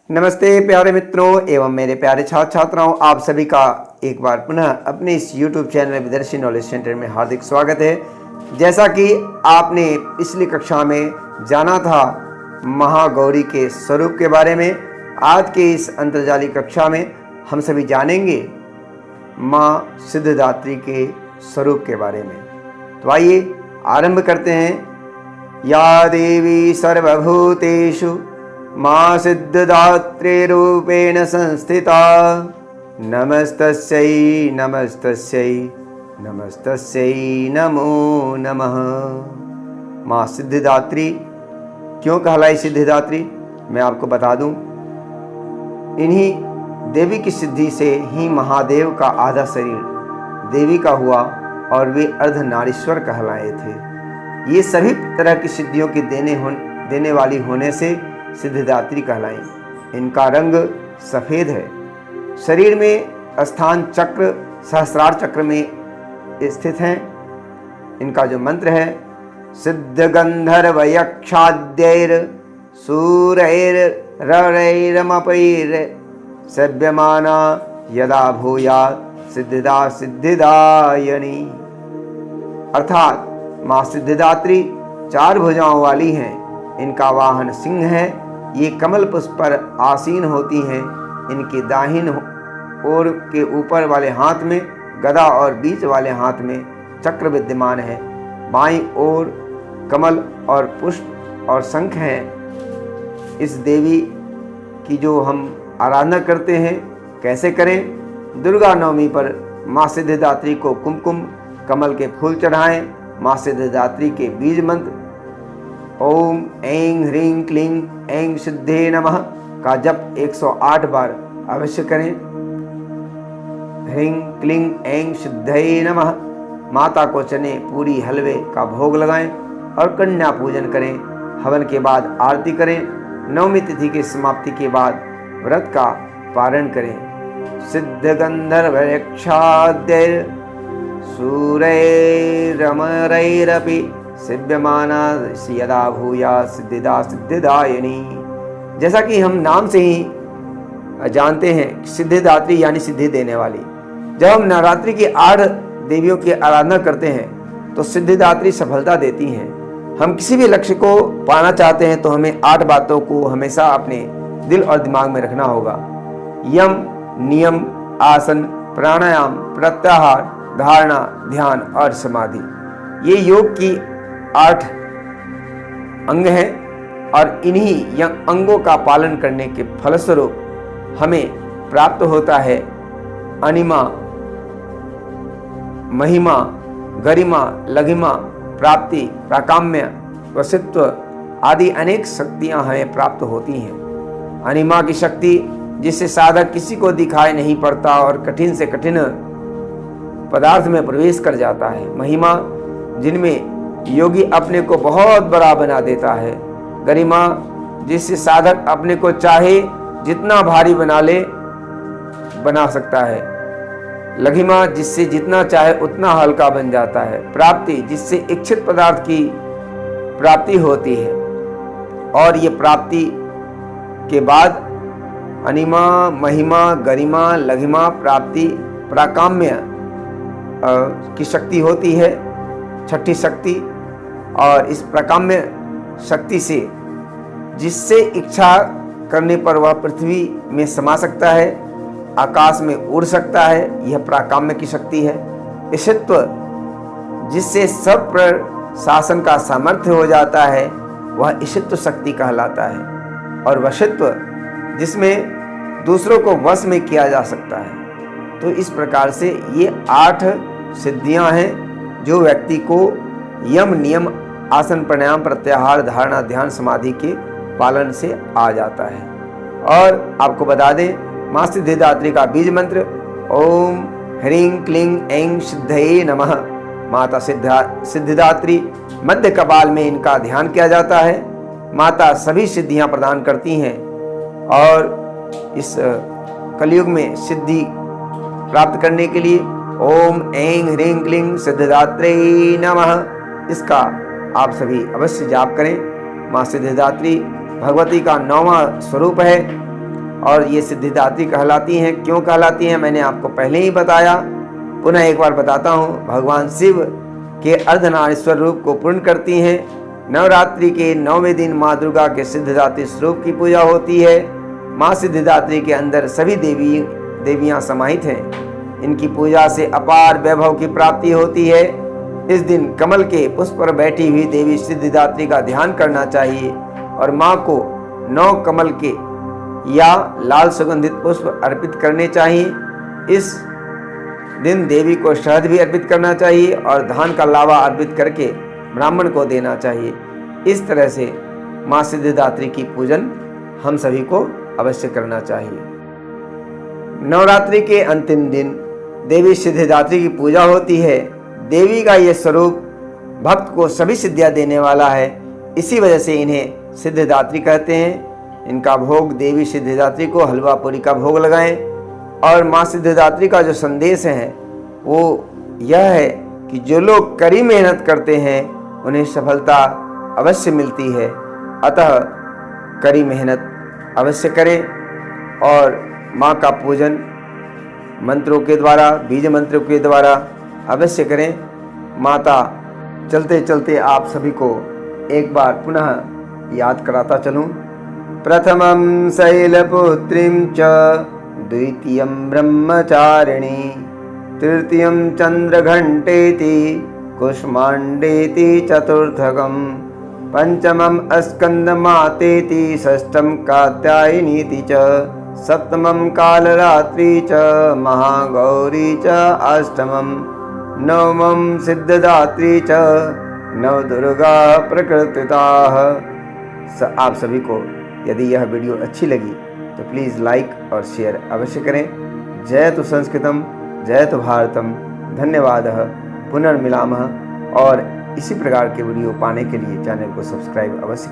नमस्ते प्यारे मित्रों एवं मेरे प्यारे छात्र छात्राओं, आप सभी का एक बार पुनः अपने इस YouTube चैनल विदर्शी नॉलेज सेंटर में हार्दिक स्वागत है। जैसा कि आपने पिछली कक्षा में जाना था महागौरी के स्वरूप के बारे में, आज के इस अंतर्जालीय कक्षा में हम सभी जानेंगे माँ सिद्धिदात्री के स्वरूप के बारे में। तो आइए आरंभ करते हैं। या देवी सर्वभूतेषु माँ सिद्धिदात्री रूपेण संस्थिता, नमस्तस्यै नमस्तस्यै नमस्तस्यै नमो नमः। माँ सिद्धिदात्री क्यों कहलाई सिद्धिदात्री, मैं आपको बता दूं। इन्हीं देवी की सिद्धि से ही महादेव का आधा शरीर देवी का हुआ और वे अर्धनारीश्वर कहलाए थे। ये सभी तरह की सिद्धियों की देने वाली होने से सिद्धिदात्री कहलाई। इनका रंग सफ़ेद है। शरीर में स्थान चक्र सहस्रार चक्र में स्थित हैं। इनका जो मंत्र है, सिद्ध गंधर्व यक्षाद्यैर सूरैर ररैरमपैर सेव्यमाना यदा भूयात् सिद्धिदा सिद्धिदायनी। अर्थात माँ सिद्धिदात्री 4 भुजाओं वाली हैं। इनका वाहन सिंह है। ये कमल पुष्प पर आसीन होती हैं। इनके दाहिन ओर के ऊपर वाले हाथ में गदा और बीच वाले हाथ में चक्र विद्यमान है। बाईं ओर कमल और पुष्प और शंख हैं। इस देवी की जो हम आराधना करते हैं, कैसे करें? दुर्गा नवमी पर माँ सिद्धिदात्री को कुमकुम कमल के फूल चढ़ाएं। माँ सिद्धिदात्री के बीज मंत्र ओम ऐं ह्रीं क्लीं ऐं सिद्धे नमः का जप 108 बार अवश्य करें। ह्रीं क्लीं ऐं सिद्धे नमः। माता को चने पूरी हलवे का भोग लगाएं और कन्या पूजन करें। हवन के बाद आरती करें। नवमी तिथि की समाप्ति के बाद व्रत का पारण करें। सिद्ध गंधर्व यक्षाद्यैर सूरैरमरैरपि सेव्यमाना यदा भूयात् सिद्धिदा सिद्धिदायनी। जैसा कि हम नाम से ही जानते हैं, सिद्धिदात्री यानी सिद्धि देने वाली। जब हम नवरात्रि की 8 देवियों की आराधना करते हैं तो सिद्धिदात्री सफलता देती हैं। हम किसी भी लक्ष्य को पाना चाहते हैं तो हमें 8 बातों को हमेशा अपने दिल और दिमाग में रखना होगा। यम, नियम, आसन, प्राणायाम, प्रत्याहार, धारणा, ध्यान और समाधि। ये योग की 8 अंग हैं और इन्हीं अंगों का पालन करने के फलस्वरूप हमें प्राप्त होता है अनिमा, महिमा, गरिमा, लघिमा, प्राप्ति, प्राकाम्य, वशित्व आदि अनेक शक्तियां हमें प्राप्त होती हैं। अनिमा की शक्ति जिससे साधक किसी को दिखाई नहीं पड़ता और कठिन से कठिन पदार्थ में प्रवेश कर जाता है। महिमा जिनमें योगी अपने को बहुत बड़ा बना देता है। गरिमा जिससे साधक अपने को चाहे जितना भारी बना सकता है। लघिमा जिससे जितना चाहे उतना हल्का बन जाता है। प्राप्ति जिससे इच्छित पदार्थ की प्राप्ति होती है। और ये प्राप्ति के बाद अनिमा, महिमा, गरिमा, लघिमा, प्राप्ति, प्राकाम्य की शक्ति होती है, 6ठी शक्ति। और इस प्राकाम्य शक्ति से जिससे इच्छा करने पर वह पृथ्वी में समा सकता है, आकाश में उड़ सकता है, यह प्राकाम्य की शक्ति है। ईशित्व जिससे सब पर शासन का सामर्थ्य हो जाता है, वह ईशित्व शक्ति कहलाता है। और वशित्व जिसमें दूसरों को वश में किया जा सकता है। तो इस प्रकार से ये 8 सिद्धियां हैं जो व्यक्ति को यम, नियम, आसन, प्राणायाम, प्रत्याहार, धारणा, ध्यान, समाधि के पालन से आ जाता है। और आपको बता दें, माँ सिद्धिदात्री का बीज मंत्र ओम ह्रीं क्लीं ऐं सिद्धये नमः। माता सिद्धिदात्री मध्य कपाल में इनका ध्यान किया जाता है। माता सभी सिद्धियां प्रदान करती हैं और इस कलयुग में सिद्धि प्राप्त करने के लिए ओम ऐं ह्रीं क्लीं सिद्धिदात्रे नमः इसका आप सभी अवश्य जाप करें। माँ सिद्धिदात्री भगवती का 9वां स्वरूप है और ये सिद्धिदात्री कहलाती हैं। क्यों कहलाती हैं मैंने आपको पहले ही बताया, पुनः एक बार बताता हूँ। भगवान शिव के अर्धनारीश्वर रूप को पूर्ण करती हैं। नवरात्रि के 9वें दिन माँ दुर्गा के सिद्धिदात्री स्वरूप की पूजा होती है। माँ सिद्धिदात्री के अंदर सभी देवियाँ समाहित हैं। इनकी पूजा से अपार वैभव की प्राप्ति होती है। इस दिन कमल के पुष्प पर बैठी हुई देवी सिद्धिदात्री का ध्यान करना चाहिए और माँ को 9 कमल के या लाल सुगंधित पुष्प अर्पित करने चाहिए। इस दिन देवी को शहद भी अर्पित करना चाहिए और धान का लावा अर्पित करके ब्राह्मण को देना चाहिए। इस तरह से माँ सिद्धिदात्री की पूजन हम सभी को अवश्य करना चाहिए। नवरात्रि के अंतिम दिन देवी सिद्धिदात्री की पूजा होती है। देवी का यह स्वरूप भक्त को सभी सिद्धियां देने वाला है, इसी वजह से इन्हें सिद्धिदात्री कहते हैं। इनका भोग देवी सिद्धिदात्री को हलवा पूरी का भोग लगाएं। और माँ सिद्धिदात्री का जो संदेश है वो यह है कि जो लोग कड़ी मेहनत करते हैं उन्हें सफलता अवश्य मिलती है। अतः कड़ी मेहनत अवश्य करें और माँ का पूजन मंत्रों के द्वारा, बीज मंत्रों के द्वारा अवश्य करें। माता चलते चलते आप सभी को एक बार पुनः याद कराता चलूं। प्रथमं शैलपुत्रीं च द्वितीयं ब्रह्मचारिणी तृतीयं चंद्रघंटेति कुष्मांडेति चतुर्थकं पंचमं स्कंदमातेति षष्ठं कात्यायनीति च सप्तमं कालरात्रि च महागौरी च अष्टमं नवमं सिद्धिदात्री च नवदुर्गा प्रकृतिताः। आप सभी को यदि यह वीडियो अच्छी लगी तो प्लीज़ लाइक और शेयर अवश्य करें। जयतु संस्कृतम जयतु भारतम। धन्यवादः। पुनर्मिलामः। और इसी प्रकार के वीडियो पाने के लिए चैनल को सब्सक्राइब अवश्य